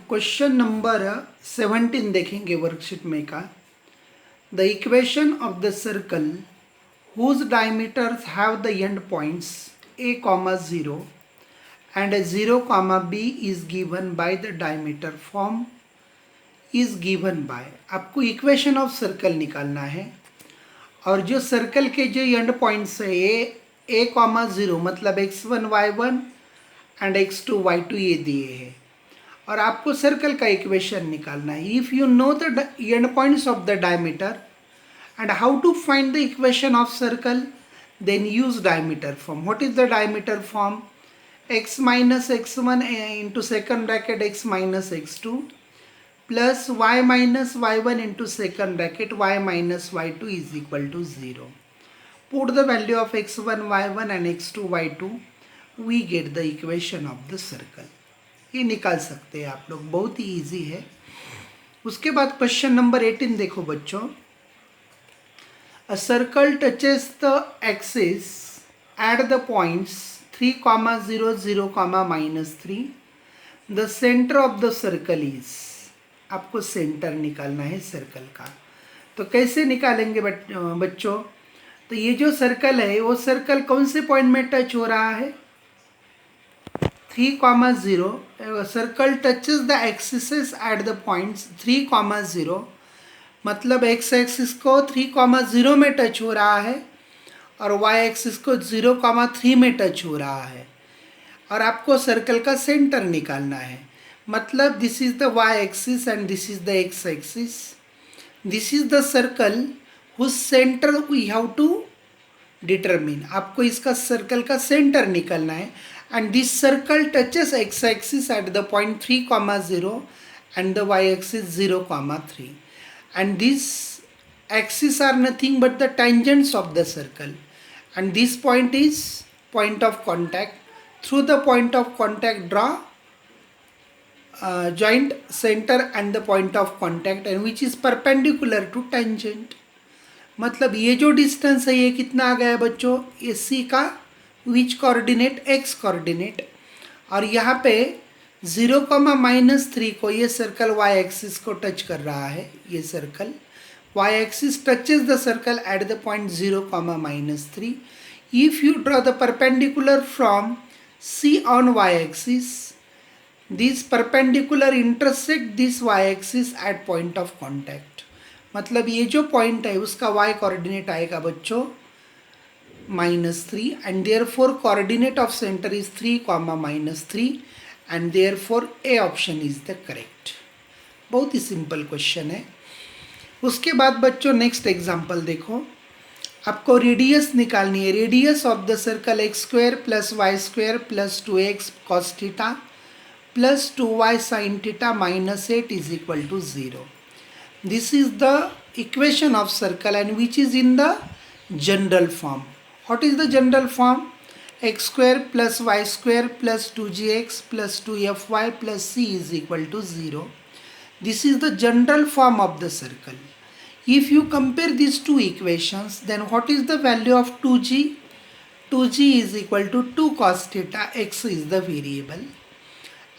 Question number 17 देखेंगे worksheet में का। The equation of the circle whose diameters have the end points a comma 0 and a 0 comma b is given by the diameter form is given by। आपको equation of circle निकालना है और जो circle के जो and points है ए comma 0 मतलब x1 y1 and x2 y2 ये दिए हैं और आपको सर्कल का इक्वेशन निकालना है। If you know the end points of the diameter and how to find the equation of circle, then use diameter form. What is the diameter form? X minus x1 into second bracket x minus x2 plus y minus y1 into second bracket y minus y2 is equal to 0. Put the value of x1 y1 and x2 y2, we get the equation of the circle. ये निकाल सकते हैं आप लोग, बहुत ही easy है। उसके बाद क्वेश्चन नंबर 18 देखो बच्चों। A circle touches the axis at the points 3, 0, 0, -3. The center of the circle is, आपको सेंटर निकालना है सर्कल का। तो कैसे निकालेंगे बच्चों? तो ये जो सर्कल है वो सर्कल कौन से पॉइंट में टच हो रहा है? 3, 0। Circle touches the axis at the points 3, 0 मतलब एक्स एक्सिस को 3, 0 में टच हो रहा है और वाई एक्सिस को 0, 3 में टच हो रहा है और आपको सर्कल का सेंटर निकालना है। मतलब this is the y axis and this is the x axis. This is the circle whose centre we have to determine. आपको इसका सर्कल का सेंटर निकालना है and this circle touches x axis at the point 3, 0 and the y axis 0, 3. And these axes are nothing but the tangents of the circle and this point is point of contact. Through the point of contact draw joint center and the point of contact and which is perpendicular to tangent। मतलब ये जो distance है ये कितना आ गया बच्चों? ये सी का विच कोऑर्डिनेट? X coordinate. और यहाँ पे 0, -3 को ये सर्कल वाई एक्सिस को टच कर रहा है। ये circle y axis touches the circle at the point 0, -3। If you draw the perpendicular from C on y axis, this perpendicular intersect this y axis at point of contact. मतलब ये जो पॉइंट है उसका वाई कोऑर्डिनेट आएगा बच्चों -3 and therefore coordinate of centre is 3, -3 and therefore A option is the correct। बहुत ही सिंपल क्वेश्चन है। उसके बाद बच्चों नेक्स्ट एग्जांपल देखो। आपको रेडियस निकालनी है। Radius of the circle x² + y² + 2x cos theta + 2y sin theta -8 is equal to 0। This is the equation of circle and which is in the general form। What is the general form? x² + y² + 2gx + 2fy + c is equal to 0। This is the general form of the circle। If you compare these two equations, then what is the value of 2g? 2g is equal to 2 cos theta, x is the variable,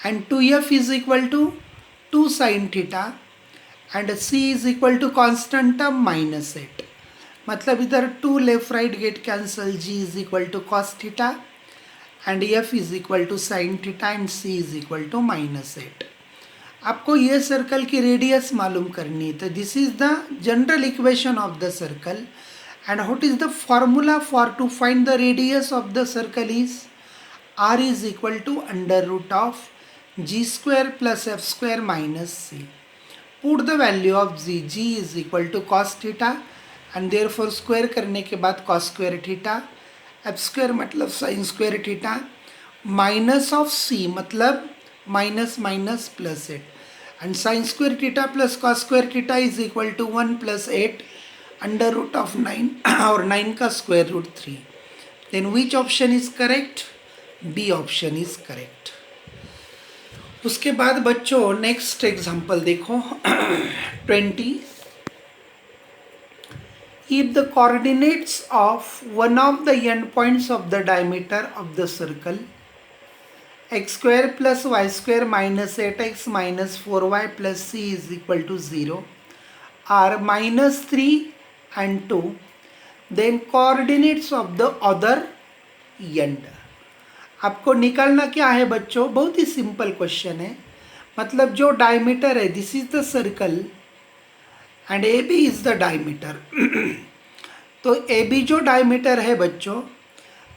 and 2f is equal to 2 sin theta, and c is equal to constant term -8। मतलब इधर 2 left right get cancel, g is equal to cos theta and f is equal to sine theta and c is equal to -8। आपको ये circle की radius मालूम करनी है। तो this is the general equation of the circle and what is the formula for to find the radius of the circle is r is equal to √of g² + f² - c। Put the value of g is equal to cos theta and therefore square करने के बाद cos square theta, f² मतलब sin square theta, minus of c मतलब minus +8 and sin square theta + cos square theta is equal to 1 + 8 √of 9 और 9 का square root 3। Then which option is correct? B option is correct. उसके बाद बच्चों next example देखो 20। If the coordinates of one of the endpoints of the diameter of the circle x square plus y square minus 8x minus 4y plus c is equal to 0 or -3 and 2. Then coordinates of the other end. आपको निकालना क्या है बच्चों, बहुत ही simple question है। मतलब जो डायमीटर है, this is the circle and A B is the diameter. तो ए बी जो डायमीटर है बच्चों,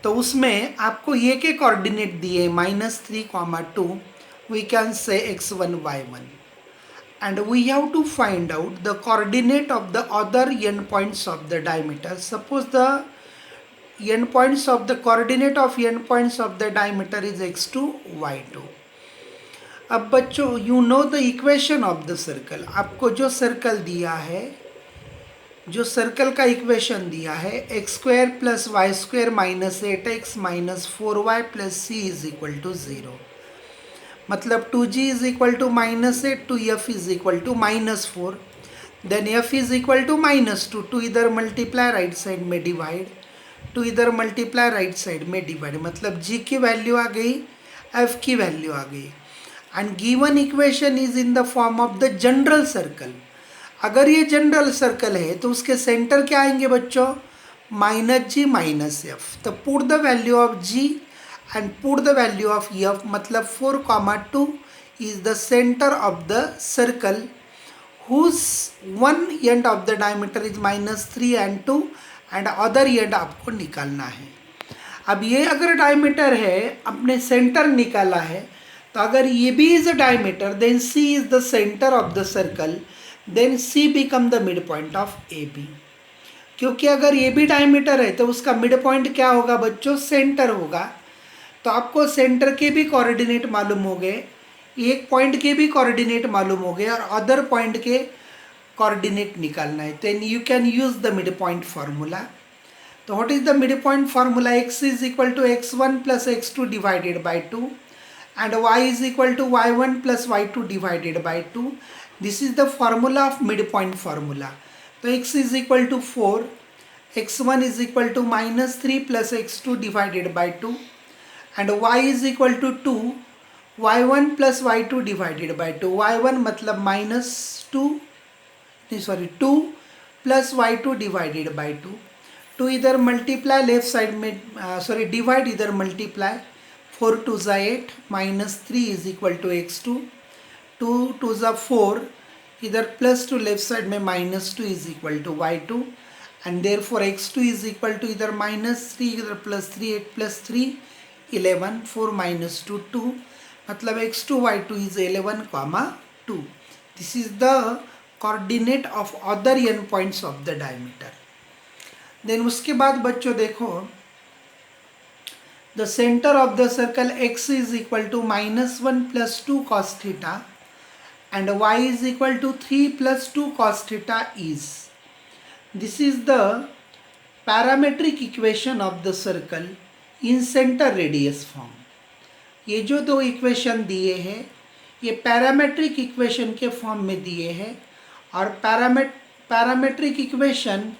तो उसमें आपको ये के कोऑर्डिनेट दिए -3, 2, we can say x1 y1 and we have to find out the coordinate of the other endpoints of the diameter. Suppose the endpoints of the coordinate of endpoints of the diameter is x2 y2. अब बच्चों you know the equation of the circle. आपको जो circle दिया है, जो circle का equation दिया है x square plus y square minus 8x minus 4y plus c is equal to 0। मतलब 2g is equal to -8, 2f is equal to -4, then f is equal to -2, 2 इधर मल्टीप्लाई राइट साइड में divide, 2 इधर multiply right side में divide, मतलब g की value आ गई, f की वैल्यू आ गई। And given equation is in the form of the general circle. अगर ये जनरल सर्कल है तो उसके सेंटर क्या आएंगे बच्चों, -g -f। तो put the value of g and put the value of f, मतलब 4, 2 is the center of the circle whose one end of the diameter is -3 and 2 and other end आपको निकालना है। अब ये अगर डायमीटर है, अपने सेंटर निकाला है, तो अगर ये भी is a diameter, then c is the centre of the circle, then c become the mid point of A B. क्योंकि अगर ये भी डायमीटर है तो उसका मिड पॉइंट क्या होगा बच्चों, सेंटर होगा। तो आपको सेंटर के भी कोऑर्डिनेट मालूम हो गए, एक पॉइंट के भी कोऑर्डिनेट मालूम हो गए, और अदर पॉइंट के कोऑर्डिनेट निकालना है। Then you can use the mid point formula. तो what is the mid point formula, x is equal to x1 plus x2 divided by 2 and y is equal to y1 plus y2 divided by 2। This is the formula of mid point formula. तो x is equal to 4, x1 is equal to -3 plus x2 divided by 2 and y is equal to 2, y1 plus y2 divided by 2, y1 मतलब -2 plus y2 divided by 2, 2 इधर multiply left side में divide इधर multiply, 4 2 ज़ा 8 -3 is equal to x2, 2 2 ज़ा 4 इधर +2 left side में -2 is equal to y2 and therefore x2 is equal to इधर -3 इधर +3 8 +3 11, 4 -2 2, मतलब x2 y2 is 11, 2. This is the coordinate of other end points of the diameter. Then उसके बाद बच्चों देखो, the center of the circle x is equal to -1 plus 2 cos theta and y is equal to 3 plus 2 cos theta is. This is the parametric equation of the circle in centre radius form. ये जो दो equation दिए हैं ये parametric equation के form में दिए हैं, और पैरामेट्रिक इक्वेशन,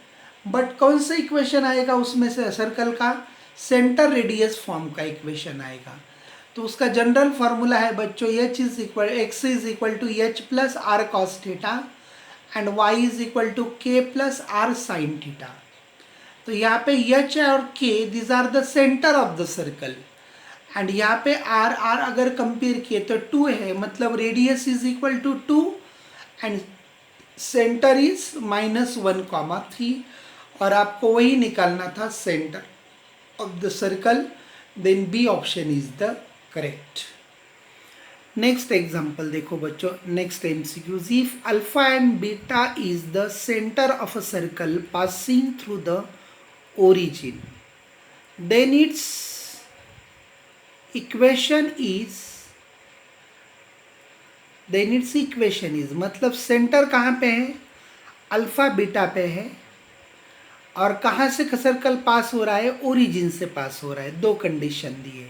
बट कौन सा इक्वेशन आएगा उसमें से, सर्कल का सेंटर रेडियस फॉर्म का इक्वेशन आएगा। तो उसका जनरल फार्मूला है बच्चों, x is equal to h plus r cos theta and y is equal to k plus r sine theta. तो यहाँ पे h और k this are the centre of the circle, and यहाँ पे r अगर compare किए तो 2 है, मतलब radius is equal to 2 and centre is -1, 3, और आपको वही निकालना था centre of the circle. Then B option is the correct. Next example देखो बच्चों, next MCQs, if alpha and beta is the centre of a circle passing through the origin, then its equation is मतलब centre कहाँ पे है, alpha beta पे है, और कहाँ से सर्कल पास हो रहा है, ओरिजिन से पास हो रहा है। दो कंडीशन दिए।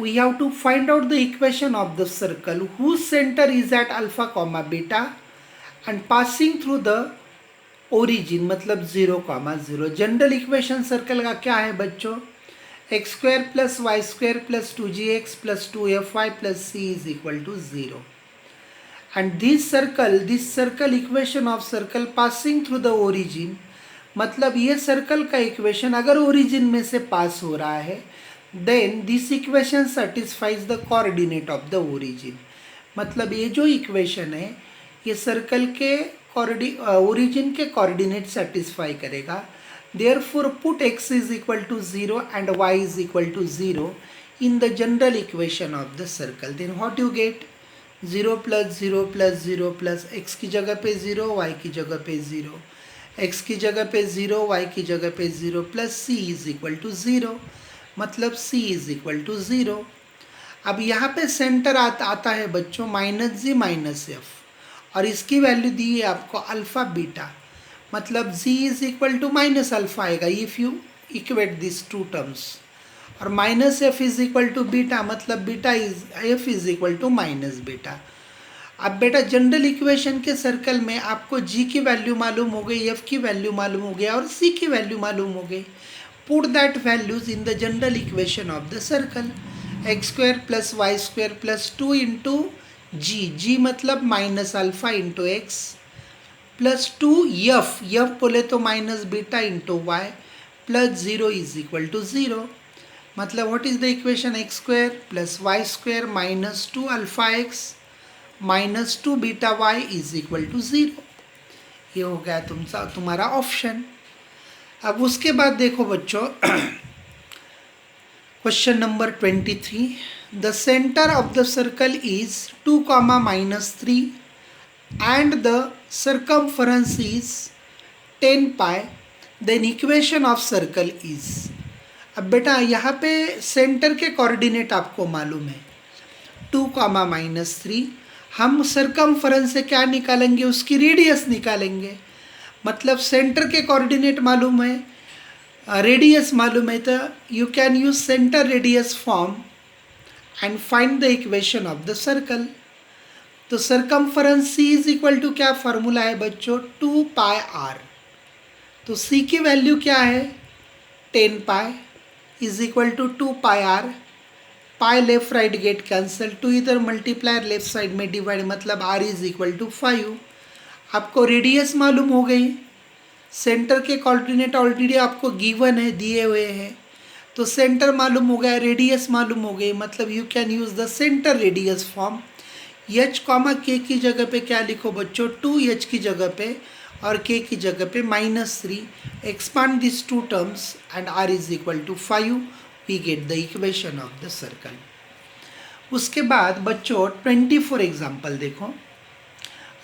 We have to find out the equation of the circle whose centre is at alpha comma beta and passing through the origin, मतलब 0, 0। जनरल इक्वेशन सर्कल का क्या है बच्चों, x square plus y square plus 2gx plus 2fy plus c is equal to 0. And this circle equation of circle passing through the origin, मतलब ये circle का equation अगर origin में से पास हो रहा है then this equation satisfies the coordinate of the origin. मतलब ये जो इक्वेशन है ये सर्कल के ओरिजिन के कोऑर्डिनेट सेटिस्फाई करेगा. Therefore put x is equal to 0 and y is equal to 0 in the general equation of the circle. Then what you get? 0 plus 0 plus 0 plus x की जगह पे 0, y की जगह पे 0, x की जगह पे 0, y की जगह पे 0 plus c is equal to 0. मतलब c इज इक्वल टू 0. अब यहाँ पे सेंटर आता है बच्चों माइनस जी माइनस एफ और इसकी वैल्यू दी है आपको अल्फ़ा बीटा. मतलब z is equal to minus alpha आएगा if you equate this to terms. और minus f is equal to beta मतलब beta is f is equal to minus beta. अब बेटा जनरल इक्वेशन के सर्कल में आपको जी की वैल्यू मालूम हो गई, एफ की वैल्यू मालूम हो गया और सी की वैल्यू मालूम हो गई. Put that values in the general equation of the circle. X square plus y square plus 2 into g मतलब minus alpha into x plus 2 f बोले तो minus beta into y plus 0 is equal to 0. मतलब what is the equation? X square plus y square minus 2 alpha x minus 2 beta y is equal to 0. ये हो गया तुम्हारा option. अब उसके बाद देखो बच्चों question number 23. The centre of the circle is 2, -3 and the circumference is 10 pi. then equation of circle is. अब बेटा यहाँ पे सेंटर के कोऑर्डिनेट आपको मालूम है 2, -3. हम सरकमफरेंस से क्या निकालेंगे? उसकी रेडियस निकालेंगे. मतलब सेंटर के कोऑर्डिनेट मालूम है, रेडियस मालूम है, तो you can use centre radius form and find the equation of the circle. तो circumference c is equal to क्या फार्मूला है बच्चों? 2 पाई आर. तो सी की वैल्यू क्या है? 10 pi is equal to 2 pi r. Pi left right get cancel, 2 इधर multiplier left side में डिवाइड मतलब आर इज इक्वल टू 5. आपको रेडियस मालूम हो गई, सेंटर के कोऑर्डिनेट ऑलरेडी आपको गिवन है, दिए हुए हैं. तो सेंटर मालूम हो गया, रेडियस मालूम हो गई, मतलब you can use the centre radius form. H comma के की जगह पे क्या लिखो बच्चों? 2h की जगह पे और के की जगह पे -3. Expand this to terms and r is equal to 5. We get the equation of the circle. उसके बाद बच्चों 24 एग्जाम्पल देखो.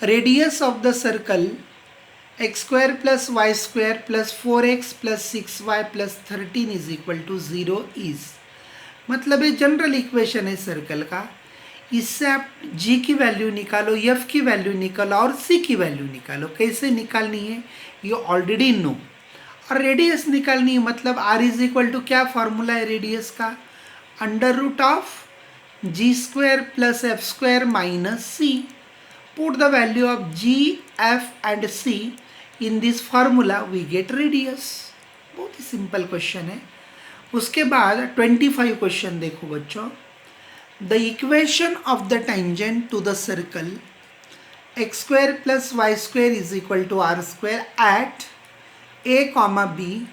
Radius of the circle x square plus y square plus 4x plus 6y plus 13 is equal to 0 is. मतलब ये general equation है circle का. इससे आप g की वैल्यू निकालो, f की वैल्यू निकालो और c की वैल्यू निकालो. कैसे निकालनी है ये ऑलरेडी नो. और रेडियस निकालनी है मतलब r इज इक्वल टू क्या फार्मूला है रेडियस का? √of g square plus f square minus c. Put the value of g, f and c in this formula we get radius. बहुत ही simple question है. उसके बाद 25 क्वेश्चन देखो बच्चों. The equation of the tangent to the circle x square plus y square is equal to r square at a, b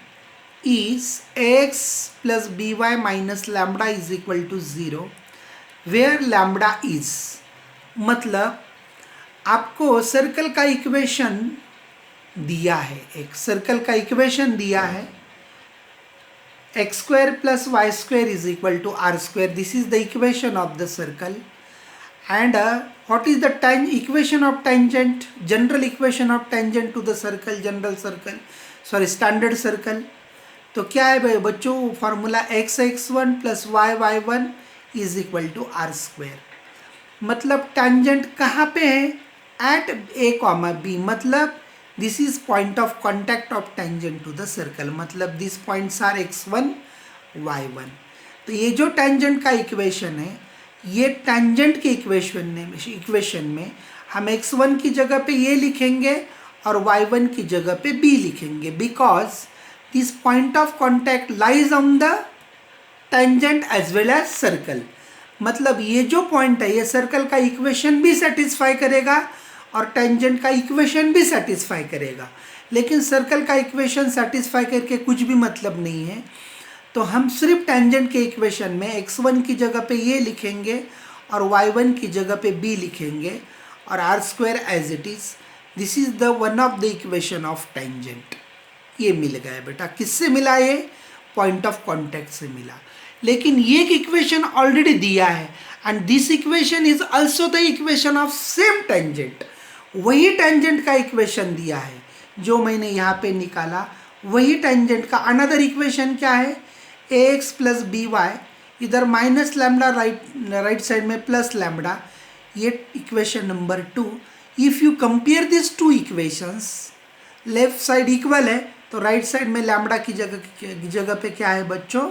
is ax plus by minus lambda is equal to 0 where lambda is. मतलब आपको circle का equation दिया है, एक circle का equation दिया है x square plus y square is equal to r square. This is the equation of the circle. And what is the equation of tangent? General equation of tangent to the circle, general circle sorry standard circle. तो क्या है भाई बच्चों? Formula x1 plus y1 is equal to r square. मतलब tangent कहाँ पे है? At a, b. मतलब this is point of contact of tangent to the circle. मतलब this points are x1 y1. तो ये जो टेंजेंट का इक्वेशन है, ये टेंजेंट के इक्वेशन में हम x1 की जगह पे ये लिखेंगे और y1 की जगह पे b लिखेंगे because this point of contact lies on the tangent as well as circle. मतलब ये जो पॉइंट है ये सर्कल का इक्वेशन भी सेटिस्फाई करेगा और टेंजेंट का इक्वेशन भी सेटिस्फाई करेगा। लेकिन सर्कल का इक्वेशन सेटिस्फाई करके कुछ भी मतलब नहीं है, तो हम सिर्फ टेंजेंट के इक्वेशन में x1 की जगह पे ये लिखेंगे और y1 की जगह पे b लिखेंगे और r square as it is. This is the one of the equation of tangent. ये मिल गया बेटा। किससे मिला? ये पॉइंट ऑफ कॉन्टैक्ट से मिला। लेकिन ये इक्वेशन ऑलरेडी दिया है and this equation is also the equation of same tangent. वही टेंजेंट का इक्वेशन दिया है जो मैंने यहाँ पे निकाला, वही टेंजेंट का अनदर इक्वेशन क्या है? ax प्लस बी वाई, इधर माइनस लैम्डा राइट साइड में प्लस लैम्डा, ये equation number 2। If you compare this two equations, left side equal है तो राइट साइड में लैम्डा की जगह पे क्या है बच्चों?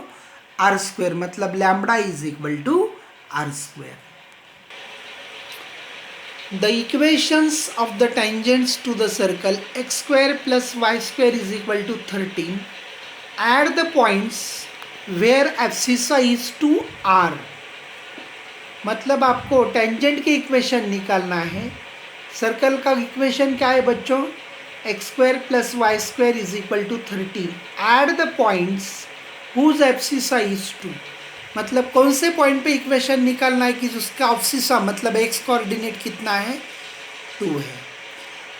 R square. मतलब lambda is equal to r square. The equations of the tangents to the circle x square plus y square is equal to 13 at the points where abscissa is to r। मतलब आपको tangent के equation निकालना है। Circle का equation क्या है बच्चों? X square plus y square is equal to 13 at the points whose abscissa is 2। मतलब कौन से पॉइंट पे इक्वेशन निकालना है कि उसका एब्सिसा मतलब एक्स कोऑर्डिनेट कितना है? 2 है।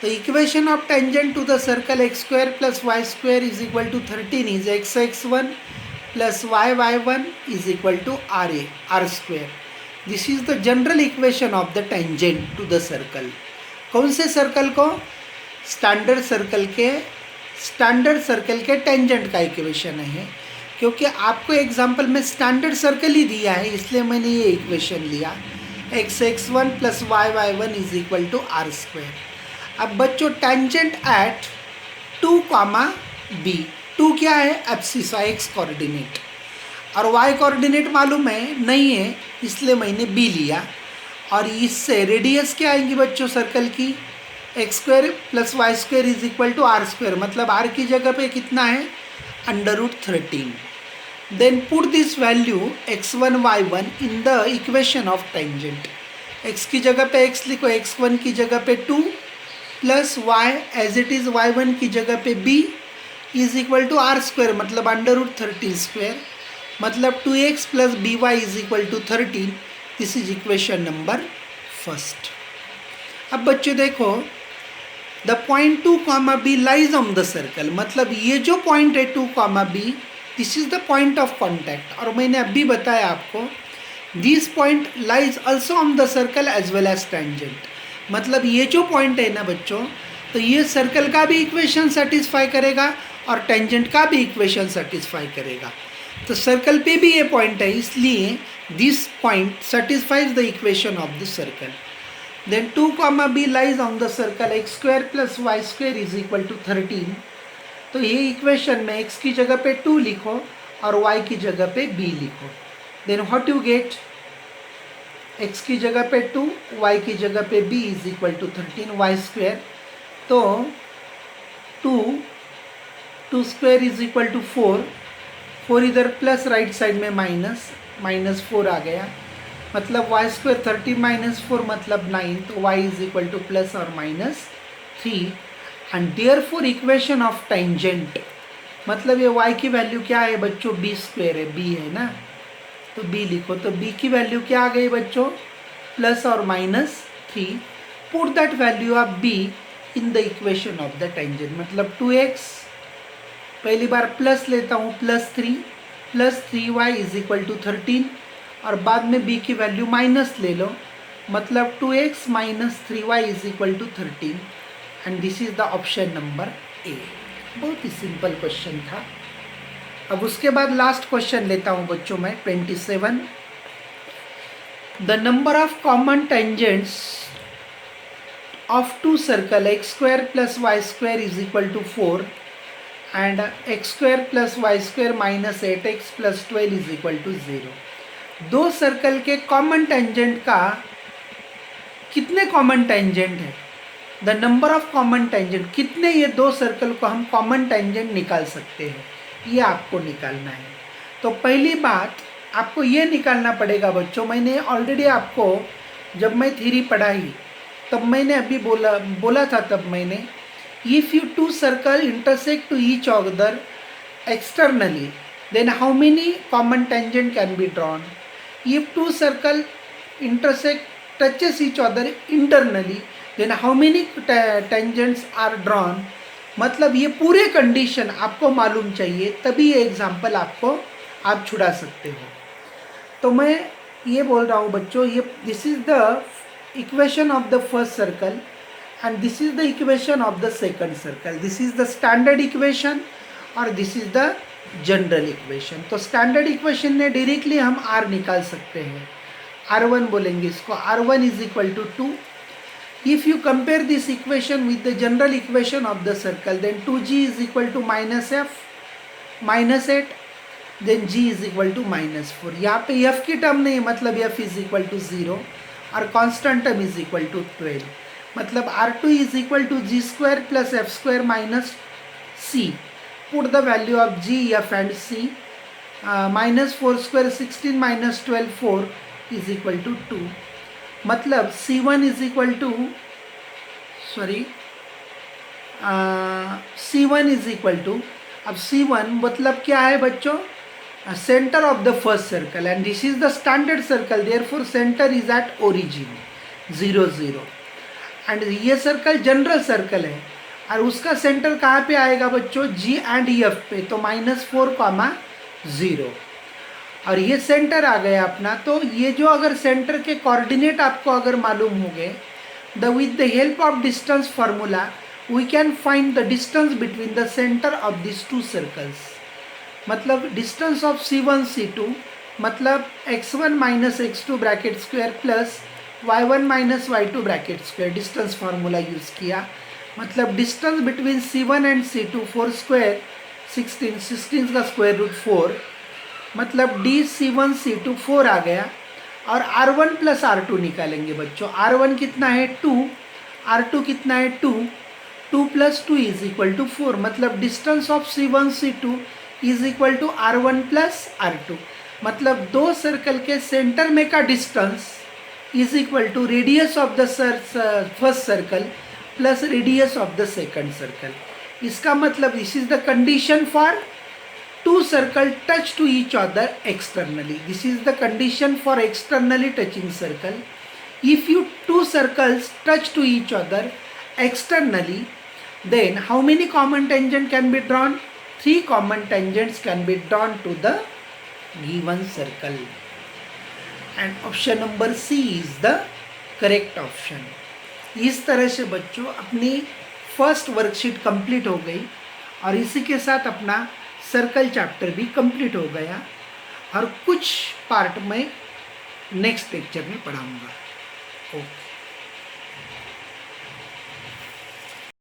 तो equation of tangent to the circle x square plus y square is equal to 13 is x x1 plus y1 is equal to r square. This is the general equation of the tangent to the circle. कौन से circle को? Standard circle के tangent का equation है। क्योंकि आपको example में standard circle ही दिया है इसलिए मैंने ये इक्वेशन लिया, x1 plus y1 is equal to r square. अब बच्चों टेंजेंट एट 2, b। 2 क्या है? एब्सिसा एक्स कोऑर्डिनेट, और y कोऑर्डिनेट मालूम है नहीं है इसलिए मैंने b लिया। और इससे रेडियस क्या आएंगी बच्चों सर्कल की? X square plus y square is equal to r square. मतलब r की जगह पे कितना है? √13। Then put this value x1 y1 in the equation of tangent। x की जगह पे x लिखो, x1 की जगह पे 2 plus y as it is y1 की जगह पे b is equal to r square मतलब √13 स्क्वायर। मतलब 2x plus b y is equal to 13। This is equation number 1। अब बच्चों देखो, the point 2, b lies on the circle. मतलब ये जो पॉइंट है 2, b, this is the point of contact. और मैंने अभी बताया आपको this point lies also on the circle as well as tangent. मतलब ये जो पॉइंट है ना बच्चों, तो ये सर्कल का भी इक्वेशन सेटिस्फाई करेगा और टेंजेंट का भी इक्वेशन सेटिस्फाई करेगा। तो सर्कल पे भी ये पॉइंट है इसलिए this point satisfies the equation of the circle. Then 2, b lies on the circle x square plus y square is equal to 13। तो ये इक्वेशन में x की जगह पे 2 लिखो और y की जगह पे b लिखो। Then what you get? x की जगह पे 2, y की जगह पे b is equal to 13 y square. तो 2 स्क्वायर इज इक्वल टू 4 इधर प्लस राइट साइड में माइनस 4 आ गया। मतलब वाई स्क्वायर 30 माइनस 4 मतलब 9। तो y is equal to plus और minus 3। And therefore equation of tangent, मतलब ये y की वैल्यू क्या है बच्चों? b स्क्वायर है, b है ना, तो b लिखो। तो b की वैल्यू क्या आ गई बच्चों? प्लस और minus 3। Put that value of b in the equation of the tangent. मतलब 2x, पहली बार प्लस लेता हूँ, plus 3y is equal to 13 और बाद में b की वैल्यू माइनस ले लो। मतलब 2x minus 3y is equal to 13 and this is the option number A. बहुत ही सिंपल क्वेश्चन था। अब उसके बाद लास्ट क्वेश्चन लेता हूँ बच्चों मैं 27। The number of common tangents of 2 circle x square plus y square is equal to 4 and x square plus y square minus 8x plus 12 is equal to 0। 2 circle के common tangent का कितने common tangent है? The number of common tangent, कितने ये 2 circle को हम common tangent निकाल सकते हैं, ये आपको निकालना है। तो पहली बात आपको ये निकालना पड़ेगा बच्चों। मैंने ऑलरेडी आपको जब मैं थ्योरी पढ़ाई तब मैंने अभी बोला था तब मैंने, if you two circle intersect to each other externally, then how many common tangent can be drawn? If two circle intersect touches each other internally, then how many tangents are drawn? मतलब ये पूरे condition आपको मालूम चाहिए, तभी ये example आपको आप छुड़ा सकते हो। तो मैं ये बोल रहा हूँ बच्चों, ये this is the equation of the first circle and this is the equation of the second circle. This is the standard equation और this is the general equation. तो स्टैंडर्ड इक्वेशन ने डायरेक्टली हम आर निकाल सकते हैं, R1 बोलेंगे इसको, R1 is equal to 2। If you compare this equation with the general equation of the circle, then 2g is equal to -f -8, then g is equal to -4। यहाँ पे f की term नहीं, मतलब f इज इक्वल टू 0 और constant term is equal to 12, मतलब R2 is equal to g square plus f square minus c। Put the value of g, f and c. -4 square 16 minus 12 4 is equal to 2। मतलब c1 is equal to c1 is equal to, अब c1 मतलब क्या है बच्चों, centre of the first circle and this is the standard circle, therefore centre is at origin 0 0 and ये circle general circle है और उसका सेंटर कहाँ पे आएगा बच्चों, G एंड F पे, तो -4, 0 और ये सेंटर आ गया अपना। तो ये जो अगर सेंटर के कोऑर्डिनेट आपको अगर मालूम हो गए, with the help of distance formula we can find the distance between the centre of this two circles. मतलब डिस्टेंस ऑफ C1 C2 मतलब x1 minus x2 bracket square plus y1 minus y2 bracket square, distance formula use किया। मतलब distance between C1 and C2 4 square 16, 16 का square root 4, मतलब D C1 C2 4 आ गया। और R1 plus R2 निकालेंगे बच्चों। R1 कितना है 2, R2 कितना है 2, 2 प्लस 2 इज इक्वल टू 4, मतलब distance of C1 C2 is equal to R1 plus R2। मतलब दो सर्कल के सेंटर में का distance is equal to radius of the first circle plus radius of the second circle. इसका मतलब this is the condition for two circle touch to each other externally. This is the condition for externally touching circle. If you two circles touch to each other externally, then how many common tangent can be drawn? 3 common tangents can be drawn to the given circle and option number C is the correct option। इस तरह से बच्चों अपनी first worksheet complete हो गई और इसी के साथ अपना सर्कल चैप्टर भी कंप्लीट हो गया और कुछ पार्ट में नेक्स्ट लेक्चर में पढ़ाऊंगा। ओके।